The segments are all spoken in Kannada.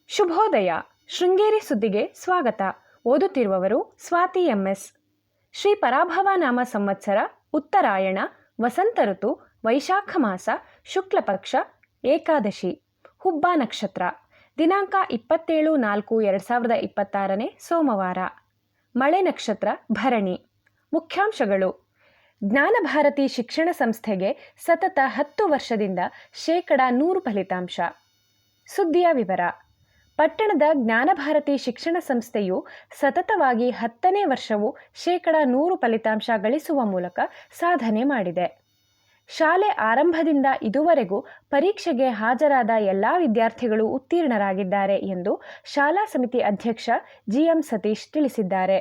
ಶುಭೋದಯ. ಶೃಂಗೇರಿ ಸುದ್ದಿಗೆ ಸ್ವಾಗತ. ಓದುತ್ತಿರುವವರು ಸ್ವಾತಿ ಎಂಎಸ್. ಶ್ರೀ ಪರಾಭವ ನಾಮ ಸಂವತ್ಸರ, ಉತ್ತರಾಯಣ, ವಸಂತ ಋತು, ವೈಶಾಖ ಮಾಸ, ಶುಕ್ಲ ಪಕ್ಷ, ಏಕಾದಶಿ, ಹುಬ್ಬ ನಕ್ಷತ್ರ. ದಿನಾಂಕ 27/4/2026 ಸೋಮವಾರ. ಮಳೆ ನಕ್ಷತ್ರ ಭರಣಿ. ಮುಖ್ಯಾಂಶಗಳು. ಜ್ಞಾನಭಾರತಿ ಶಿಕ್ಷಣ ಸಂಸ್ಥೆಗೆ ಸತತ 10 ವರ್ಷದಿಂದ 100% ಫಲಿತಾಂಶ. ಸುದ್ದಿಯ ವಿವರ. ಪಟ್ಟಣದ ಜ್ಞಾನಭಾರತಿ ಶಿಕ್ಷಣ ಸಂಸ್ಥೆಯು ಸತತವಾಗಿ 10ನೇ ವರ್ಷವೂ 100% ಫಲಿತಾಂಶ ಗಳಿಸುವ ಮೂಲಕ ಸಾಧನೆ ಮಾಡಿದೆ. ಶಾಲೆ ಆರಂಭದಿಂದ ಇದುವರೆಗೂ ಪರೀಕ್ಷೆಗೆ ಹಾಜರಾದ ಎಲ್ಲ ವಿದ್ಯಾರ್ಥಿಗಳು ಉತ್ತೀರ್ಣರಾಗಿದ್ದಾರೆ ಎಂದು ಶಾಲಾ ಸಮಿತಿ ಅಧ್ಯಕ್ಷ ಜಿಎಂ ಸತೀಶ್ ತಿಳಿಸಿದ್ದಾರೆ.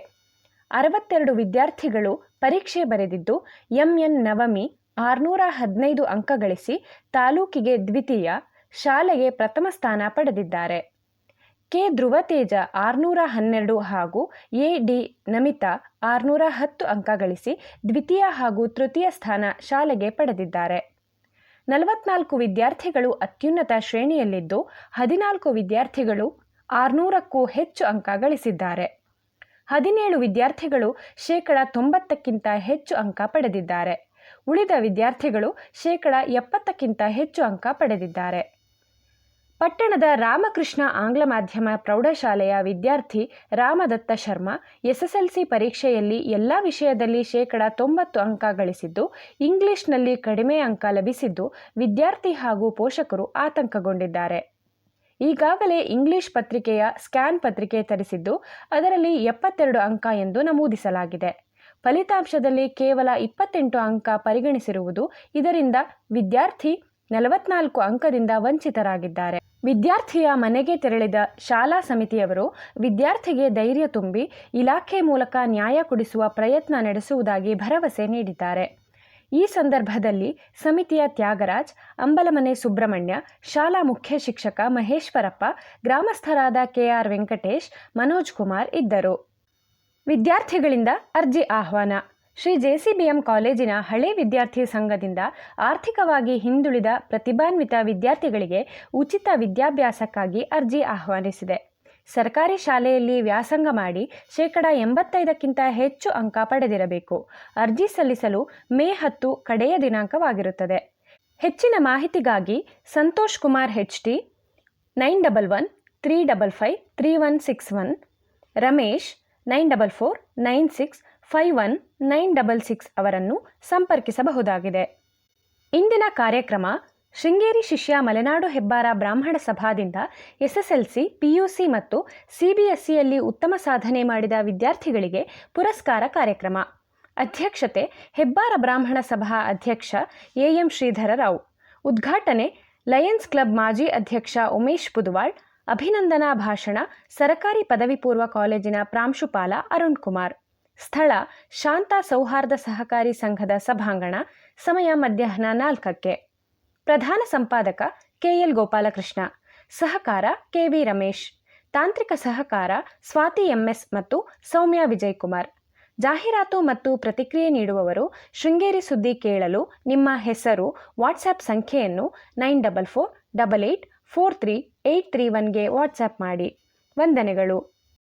62 ವಿದ್ಯಾರ್ಥಿಗಳು ಪರೀಕ್ಷೆ ಬರೆದಿದ್ದು, ಎಂಎನ್ ನವಮಿ 615 ಅಂಕ ಗಳಿಸಿ ತಾಲೂಕಿಗೆ ದ್ವಿತೀಯ, ಶಾಲೆಗೆ ಪ್ರಥಮ ಸ್ಥಾನ ಪಡೆದಿದ್ದಾರೆ. ಕೆ ಧ್ರುವತೇಜ 612 ಹಾಗೂ ಎ ಡಿ ನಮಿತಾ 610 ಅಂಕ ಗಳಿಸಿ ದ್ವಿತೀಯ ಹಾಗೂ ತೃತೀಯ ಸ್ಥಾನ ಶಾಲೆಗೆ ಪಡೆದಿದ್ದಾರೆ. 44 ವಿದ್ಯಾರ್ಥಿಗಳು ಅತ್ಯುನ್ನತ ಶ್ರೇಣಿಯಲ್ಲಿದ್ದು, 14 ವಿದ್ಯಾರ್ಥಿಗಳು 600ಕ್ಕೂ ಹೆಚ್ಚು ಅಂಕ ಗಳಿಸಿದ್ದಾರೆ. 17 ವಿದ್ಯಾರ್ಥಿಗಳು 90%ಕ್ಕಿಂತ ಹೆಚ್ಚು ಅಂಕ ಪಡೆದಿದ್ದಾರೆ. ಉಳಿದ ವಿದ್ಯಾರ್ಥಿಗಳು 70%ಕ್ಕಿಂತ ಹೆಚ್ಚು ಅಂಕ ಪಡೆದಿದ್ದಾರೆ. ಪಟ್ಟಣದ ರಾಮಕೃಷ್ಣ ಆಂಗ್ಲ ಮಾಧ್ಯಮ ಪ್ರೌಢಶಾಲೆಯ ವಿದ್ಯಾರ್ಥಿ ರಾಮದತ್ತ ಶರ್ಮಾ ಎಸ್ಎಸ್ಎಲ್ಸಿ ಪರೀಕ್ಷೆಯಲ್ಲಿ ಎಲ್ಲ ವಿಷಯದಲ್ಲಿ 90% ಅಂಕ ಗಳಿಸಿದ್ದು, ಇಂಗ್ಲಿಷ್ನಲ್ಲಿ ಕಡಿಮೆ ಅಂಕ ಲಭಿಸಿದ್ದು ವಿದ್ಯಾರ್ಥಿ ಹಾಗೂ ಪೋಷಕರು ಆತಂಕಗೊಂಡಿದ್ದಾರೆ. ಈಗಾಗಲೇ ಇಂಗ್ಲಿಷ್ ಪತ್ರಿಕೆಯ ಸ್ಕ್ಯಾನ್ ಪತ್ರಿಕೆ ತರಿಸಿದ್ದು, ಅದರಲ್ಲಿ 72 ಅಂಕ ಎಂದು ನಮೂದಿಸಲಾಗಿದೆ. ಫಲಿತಾಂಶದಲ್ಲಿ ಕೇವಲ 28 ಅಂಕ ಪರಿಗಣಿಸಿರುವುದು, ಇದರಿಂದ ವಿದ್ಯಾರ್ಥಿ 44 ಅಂಕದಿಂದ ವಂಚಿತರಾಗಿದ್ದಾರೆ. ವಿದ್ಯಾರ್ಥಿಯ ಮನೆಗೆ ತೆರಳಿದ ಶಾಲಾ ಸಮಿತಿಯವರು ವಿದ್ಯಾರ್ಥಿಗೆ ಧೈರ್ಯ ತುಂಬಿ ಇಲಾಖೆ ಮೂಲಕ ನ್ಯಾಯ ಕೊಡಿಸುವ ಪ್ರಯತ್ನ ನಡೆಸುವುದಾಗಿ ಭರವಸೆ ನೀಡಿದ್ದಾರೆ. ಈ ಸಂದರ್ಭದಲ್ಲಿ ಸಮಿತಿಯ ತ್ಯಾಗರಾಜ್, ಅಂಬಲಮನೆ ಸುಬ್ರಹ್ಮಣ್ಯ, ಶಾಲಾ ಮುಖ್ಯ ಶಿಕ್ಷಕ ಮಹೇಶ್ವರಪ್ಪ, ಗ್ರಾಮಸ್ಥರಾದ ಕೆಆರ್ ವೆಂಕಟೇಶ್, ಮನೋಜ್ ಕುಮಾರ್ ಇದ್ದರು. ವಿದ್ಯಾರ್ಥಿಗಳಿಂದ ಅರ್ಜಿ ಆಹ್ವಾನ. ಶ್ರೀ ಜೆಸಿಬಿಎಂ ಕಾಲೇಜಿನ ಹಳೆ ವಿದ್ಯಾರ್ಥಿ ಸಂಘದಿಂದ ಆರ್ಥಿಕವಾಗಿ ಹಿಂದುಳಿದ ಪ್ರತಿಭಾನ್ವಿತ ವಿದ್ಯಾರ್ಥಿಗಳಿಗೆ ಉಚಿತ ವಿದ್ಯಾಭ್ಯಾಸಕ್ಕಾಗಿ ಅರ್ಜಿ ಆಹ್ವಾನಿಸಿದೆ. ಸರ್ಕಾರಿ ಶಾಲೆಯಲ್ಲಿ ವ್ಯಾಸಂಗ ಮಾಡಿ 85%ಕ್ಕಿಂತ ಹೆಚ್ಚು ಅಂಕ ಪಡೆದಿರಬೇಕು. ಅರ್ಜಿ ಸಲ್ಲಿಸಲು ಮೇ 10 ಕಡೆಯ ದಿನಾಂಕವಾಗಿರುತ್ತದೆ. ಹೆಚ್ಚಿನ ಮಾಹಿತಿಗಾಗಿ ಸಂತೋಷ್ ಕುಮಾರ್ HT 9113553161, ರಮೇಶ್ 94465196 ಅವರನ್ನು ಸಂಪರ್ಕಿಸಬಹುದಾಗಿದೆ. ಇಂದಿನ ಕಾರ್ಯಕ್ರಮ. ಶೃಂಗೇರಿ ಶಿಷ್ಯ ಮಲೆನಾಡು ಹೆಬ್ಬಾರ ಬ್ರಾಹ್ಮಣ ಸಭಾದಿಂದ ಎಸ್ಎಸ್ಎಲ್ಸಿ, ಪಿಯುಸಿ ಮತ್ತು ಸಿಬಿಎಸ್ಇಯಲ್ಲಿ ಉತ್ತಮ ಸಾಧನೆ ಮಾಡಿದ ವಿದ್ಯಾರ್ಥಿಗಳಿಗೆ ಪುರಸ್ಕಾರ ಕಾರ್ಯಕ್ರಮ. ಅಧ್ಯಕ್ಷತೆ ಹೆಬ್ಬಾರ ಬ್ರಾಹ್ಮಣ ಸಭಾ ಅಧ್ಯಕ್ಷ ಎಎಂ ಶ್ರೀಧರ ರಾವ್. ಉದ್ಘಾಟನೆ ಲಯನ್ಸ್ ಕ್ಲಬ್ ಮಾಜಿ ಅಧ್ಯಕ್ಷ ಉಮೇಶ್ ಪುದುವಾಳ್. ಅಭಿನಂದನಾ ಭಾಷಣ ಸರಕಾರಿ ಪದವಿ ಪೂರ್ವ ಕಾಲೇಜಿನ ಪ್ರಾಂಶುಪಾಲ ಅರುಣ್ ಕುಮಾರ್. ಸ್ಥಳ ಶಾಂತ ಸೌಹಾರ್ದ ಸಹಕಾರಿ ಸಂಘದ ಸಭಾಂಗಣ. ಸಮಯ ಮಧ್ಯಾಹ್ನ 4ಕ್ಕೆ. ಪ್ರಧಾನ ಸಂಪಾದಕ ಕೆಎಲ್ ಗೋಪಾಲಕೃಷ್ಣ. ಸಹಕಾರ ಕೆವಿ ರಮೇಶ್. ತಾಂತ್ರಿಕ ಸಹಕಾರ ಸ್ವಾತಿ ಎಂಎಸ್ ಮತ್ತು ಸೌಮ್ಯ ವಿಜಯಕುಮಾರ್. ಜಾಹೀರಾತು ಮತ್ತು ಪ್ರತಿಕ್ರಿಯೆ ನೀಡುವವರು ಶೃಂಗೇರಿ ಸುದ್ದಿ ಕೇಳಲು ನಿಮ್ಮ ಹೆಸರು, ವಾಟ್ಸ್ಆ್ಯಪ್ ಸಂಖ್ಯೆಯನ್ನು 9448843831ಗೆ ವಾಟ್ಸ್ಆ್ಯಪ್ ಮಾಡಿ. ವಂದನೆಗಳು.